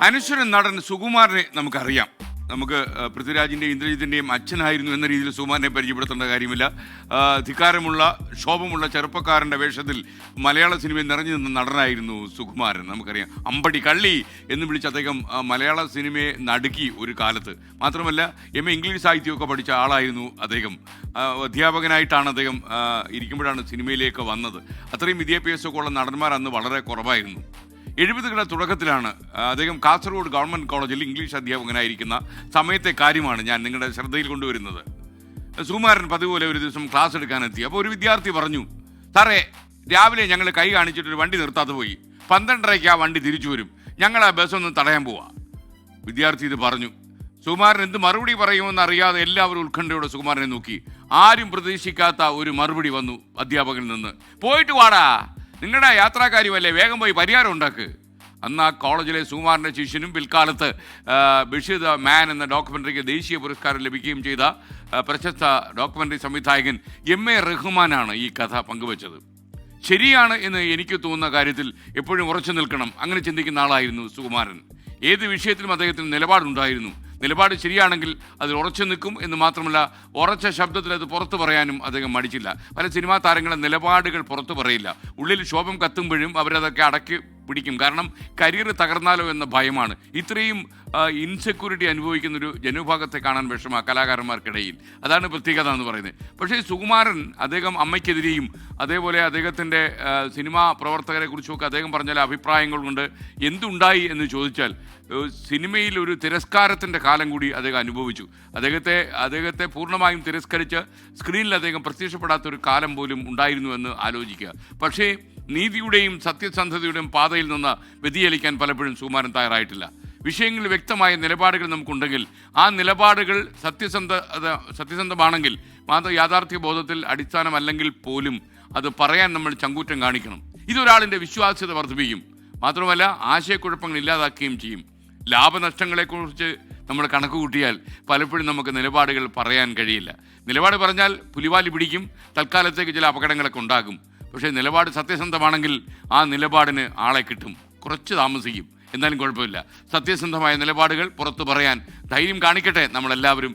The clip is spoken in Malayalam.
അനശ്വരൻ നടൻ സുകുമാരനെ നമുക്കറിയാം. നമുക്ക് പൃഥ്വിരാജിൻ്റെയും ഇന്ദ്രജിത്തിൻ്റെയും അച്ഛനായിരുന്നു എന്ന രീതിയിൽ സുകുമാരനെ പരിചയപ്പെടുത്തേണ്ട കാര്യമില്ല. ധിക്കാരമുള്ള ശോഭമുള്ള ചെറുപ്പക്കാരൻ്റെ വേഷത്തിൽ മലയാള സിനിമയിൽ നിറഞ്ഞു നിന്ന നടനായിരുന്നു സുകുമാരൻ. നമുക്കറിയാം, അമ്പടി കള്ളി എന്ന് വിളിച്ച് അദ്ദേഹം മലയാള സിനിമയെ നടുക്കി ഒരു കാലത്ത്. മാത്രമല്ല എം എ ഇംഗ്ലീഷ് സാഹിത്യമൊക്കെ പഠിച്ച ആളായിരുന്നു അദ്ദേഹം. അധ്യാപകനായിട്ടാണ് അദ്ദേഹം ഇരിക്കുമ്പോഴാണ് സിനിമയിലേക്ക് വന്നത്. അത്രയും വിദ്യാഭ്യാസമൊക്കെ ഉള്ള നടന്മാർ അന്ന് വളരെ കുറവായിരുന്നു. 70കളുടെ തുടക്കത്തിലാണ് അദ്ദേഹം കാസർഗോഡ് ഗവൺമെൻറ് കോളേജിൽ ഇംഗ്ലീഷ് അധ്യാപകനായിരിക്കുന്ന സമയത്തെ കാര്യമാണ് ഞാൻ നിങ്ങളുടെ ശ്രദ്ധയിൽ കൊണ്ടുവരുന്നത്. സുകുമാരൻ പതിവ് പോലെ ഒരു ദിവസം ക്ലാസ് എടുക്കാനെത്തി. അപ്പോൾ ഒരു വിദ്യാർത്ഥി പറഞ്ഞു, സാറേ രാവിലെ ഞങ്ങൾ കൈ കാണിച്ചിട്ടൊരു വണ്ടി നിർത്താതെ പോയി, 12:30 ആ വണ്ടി തിരിച്ചു വരും, ഞങ്ങൾ ആ ബസ് ഒന്ന് തടയാൻ പോവാ. വിദ്യാർത്ഥി ഇത് പറഞ്ഞു. സുകുമാരൻ എന്ത് മറുപടി പറയുമെന്ന് അറിയാതെ എല്ലാവരും ഉത്കണ്ഠയോടെ സുകുമാരനെ നോക്കി. ആരും പ്രതീക്ഷിക്കാത്ത ഒരു മറുപടി വന്നു അധ്യാപകനിൽ നിന്ന്. പോയിട്ട് വാടാ, നിങ്ങളുടെ യാത്രാക്കാരുമല്ലേ, വേഗം പോയി പരിഹാരം ഉണ്ടാക്ക്. അന്ന് ആ കോളേജിലെ സുകുമാരൻ്റെ ശിഷ്യനും പിൽക്കാലത്ത് ബഷീർ ദ മാൻ എന്ന ഡോക്യുമെൻ്ററിക്ക് ദേശീയ പുരസ്കാരം ലഭിക്കുകയും ചെയ്ത പ്രശസ്ത ഡോക്യുമെൻ്ററി സംവിധായകൻ എം എ റഹ്മാനാണ് ഈ കഥ പങ്കുവച്ചത്. ശരിയാണ് എന്ന് എനിക്ക് തോന്നുന്ന കാര്യത്തിൽ എപ്പോഴും ഉറച്ചു നിൽക്കണം, അങ്ങനെ ചിന്തിക്കുന്ന ആളായിരുന്നു സുകുമാരൻ. ഏത് വിഷയത്തിലും അദ്ദേഹത്തിന് നിലപാടുണ്ടായിരുന്നു. നിലപാട് ശരിയാണെങ്കിൽ അതിൽ ഉറച്ചു നിൽക്കും എന്ന് മാത്രമല്ല, ഉറച്ച ശബ്ദത്തിൽ അത് പുറത്തു പറയാനും അദ്ദേഹം മടിച്ചില്ല. പല സിനിമാ താരങ്ങളുടെ നിലപാടുകൾ പുറത്തു പറയില്ല. ഉള്ളിൽ ശോഭം കത്തുമ്പോഴും അവരതൊക്കെ അടക്കി പിടിക്കും. കാരണം കരിയർ തകർന്നാലോ എന്ന ഭയമാണ്. ഇത്രയും ഇൻസെക്യൂരിറ്റി അനുഭവിക്കുന്നൊരു ജനവിഭാഗത്തെ കാണാൻ വിഷമ കലാകാരന്മാർക്കിടയിൽ. അതാണ് പ്രത്യേകത എന്ന് പറയുന്നത്. പക്ഷേ സുകുമാരൻ അദ്ദേഹം അമ്മയ്ക്കെതിരെയും അതേപോലെ അദ്ദേഹത്തിൻ്റെ സിനിമാ പ്രവർത്തകരെ കുറിച്ചുമൊക്കെ അദ്ദേഹം പറഞ്ഞ അഭിപ്രായങ്ങൾ കൊണ്ട് എന്തുണ്ടായി എന്ന് ചോദിച്ചാൽ, സിനിമയിൽ ഒരു തിരസ്കാരത്തിൻ്റെ കാലം കൂടി അദ്ദേഹം അനുഭവിച്ചു. അദ്ദേഹത്തെ പൂർണ്ണമായും തിരസ്കരിച്ച് സ്ക്രീനിൽ അദ്ദേഹം പ്രത്യക്ഷപ്പെടാത്തൊരു കാലം പോലും ഉണ്ടായിരുന്നു എന്ന് ആലോചിക്കുക. പക്ഷേ നീതിയുടെയും സത്യസന്ധതയുടെയും പാതയിൽ നിന്ന് വ്യതിചലിക്കാൻ പലപ്പോഴും സുകുമാരൻ തയ്യാറായിട്ടില്ല. വിഷയങ്ങളിൽ വ്യക്തമായ നിലപാടുകൾ നമുക്കുണ്ടെങ്കിൽ ആ നിലപാടുകൾ സത്യസന്ധമാണെങ്കിൽ, മാത്രം യാഥാർത്ഥ്യ ബോധത്തിൽ അടിസ്ഥാനമല്ലെങ്കിൽ പോലും അത് പറയാൻ നമ്മൾ ചങ്കൂറ്റം കാണിക്കണം. ഇതൊരാളിൻ്റെ വിശ്വാസ്യത വർദ്ധിപ്പിക്കും. മാത്രമല്ല ആശയക്കുഴപ്പങ്ങൾ ഇല്ലാതാക്കുകയും ചെയ്യും. ലാഭനഷ്ടങ്ങളെക്കുറിച്ച് നമ്മൾ കണക്ക് കൂട്ടിയാൽ പലപ്പോഴും നമുക്ക് നിലപാടുകൾ പറയാൻ കഴിയില്ല. നിലപാട് പറഞ്ഞാൽ പുലിവാലി പിടിക്കും, തൽക്കാലത്തേക്ക് ചില അപകടങ്ങളൊക്കെ ഉണ്ടാകും. പക്ഷേ നിലപാട് സത്യസന്ധമാണെങ്കിൽ ആ നിലപാടിന് ആളെ കിട്ടും. കുറച്ച് താമസിക്കും, എന്നാലും കുഴപ്പമില്ല. സത്യസന്ധമായ നിലപാടുകൾ പുറത്തു പറയാൻ ധൈര്യം കാണിക്കട്ടെ നമ്മളെല്ലാവരും.